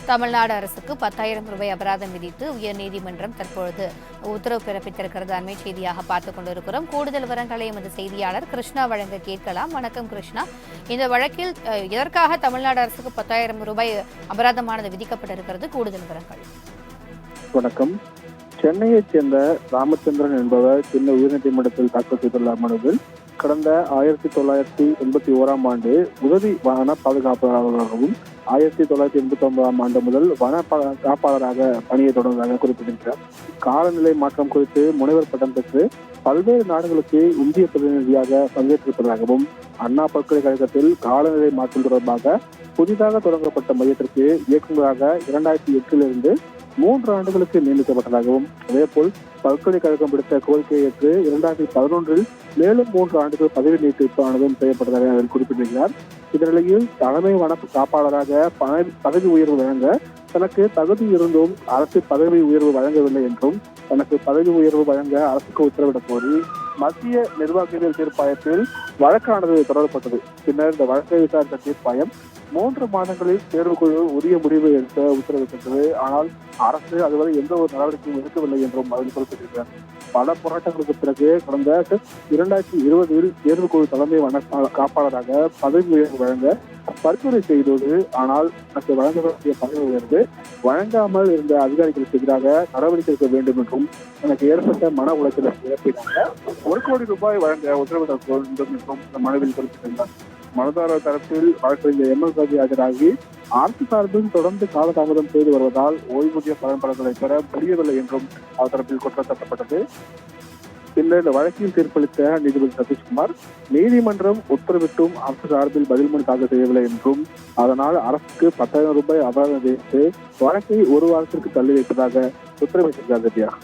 தமிழ்நாடு அரசுக்கு 10,000 ரூபாய் அபராதம் விதித்து உயர்நீதிமன்றம் தற்பொழுது உத்தரவு பிறப்பித்திருக்கிறது. அண்மை செய்தியாக பார்த்துக் கொண்டிருக்கிறோம். கூடுதல் விவரங்களை எமது செய்தியாளர் கிருஷ்ணா வழங்க கேட்கலாம். வணக்கம் கிருஷ்ணா. இந்த வழக்கில் எதற்காக தமிழ்நாடு அரசுக்கு 10,000 ரூபாய் அபராதமானது விதிக்கப்பட்டிருக்கிறது? கூடுதல் விவரங்கள். வணக்கம். சென்னையைச் சேர்ந்த ராமச்சந்திரன் என்பவர் சென்னை உயர்நீதிமன்றத்தில் தாக்கல் செய்துள்ள மனுவில் கடந்த 1981ஆம் ஆண்டு உதவி வன பாதுகாப்பாளராகவும் 1989ஆம் ஆண்டு முதல் வன காப்பாளராக பணியை தொடர்ந்ததாக குறிப்பிட்டிருக்கிறார். காலநிலை மாற்றம் குறித்து முனைவர் பட்டம் பெற்று பல்வேறு நாடுகளுக்கு இந்திய பிரதிநிதியாக பங்கேற்றிருப்பதாகவும் அண்ணா பல்கலைக்கழகத்தில் காலநிலை மாற்றம் தொடர்பாக புதிதாக தொடங்கப்பட்ட மையத்திற்கு இயக்குநராக 2008 3 ஆண்டுகளுக்கு நியமிக்கப்பட்டதாகவும் அதேபோல் பல்கலைக்கழகம் விடுத்த கோரிக்கையை ஏற்று 2011 மேலும் 3 ஆண்டுகள் பதவி நீட்டிப்பானதும் செய்யப்பட்டதாக அவர் குறிப்பிட்டிருக்கிறார். இதனிடையில் தலைமை வன காப்பாளராக பதவி உயர்வு வழங்க தனக்கு தகுதி இருந்தும் அரசு பதவி உயர்வு வழங்கவில்லை என்றும் தனக்கு பதவி உயர்வு வழங்க அரசுக்கு உத்தரவிட கோரி மத்திய நிர்வாகிகள் தீர்ப்பாயத்தில் வழக்கானது தொடரப்பட்டது. பின்னர் இந்த வழக்கை விசாரித்த தீர்ப்பாயம் 3 மாதங்களில் தேர்வுக்குழு உரிய முடிவு எடுக்க உத்தரவிட்டது. ஆனால் அரசு அதுவரை எந்த ஒரு நடவடிக்கையும் எடுக்கவில்லை என்றும் அதில் குறிப்பிட்டிருக்கிறார். பல போராட்டங்களுக்கு பிறகு கடந்த 2020 தேர்வுக்குழு தலைமை வன காப்பாளராக பதவி உயர்வு வழங்க பரிந்துரை செய்தது. ஆனால் தனக்கு வழங்க வேண்டிய பதவி உயர்வு வழங்காமல் இருந்த அதிகாரிகளுக்கு எதிராக நடவடிக்கை எடுக்க வேண்டும் என்றும் எனக்கு ஏற்பட்ட மன உளைச்சலை இழப்பினாங்க 1 கோடி ரூபாய் வழங்க உத்தரவிட வேண்டும் என்றும் இந்த மனுவில் குறிப்பிட்டிருந்தார். மனுதாரர் தரப்பில் வழக்கறிஞர் எம்எல் ரவி ஆஜராகி அரசு சார்பில் தொடர்ந்து காலதாமதம் செய்து வருவதால் ஓய்வூதிய பலன்களை பெற முடியவில்லை என்றும் அவர் தரப்பில் குற்றம் சாட்டப்பட்டது. பின்னர் இந்த வழக்கில் தீர்ப்பளித்த நீதிபதி சதீஷ்குமார் நீதிமன்றம் உத்தரவிட்டும் அரசு சார்பில் பதில் மனு தாக்கல் செய்யவில்லை என்றும் அதனால் அரசுக்கு 10,000 ரூபாய் அபராதம் விதித்து வழக்கை 1 வாரத்திற்கு தள்ளி வைப்பதாக உத்தரவிட்டிருக்கிறார்.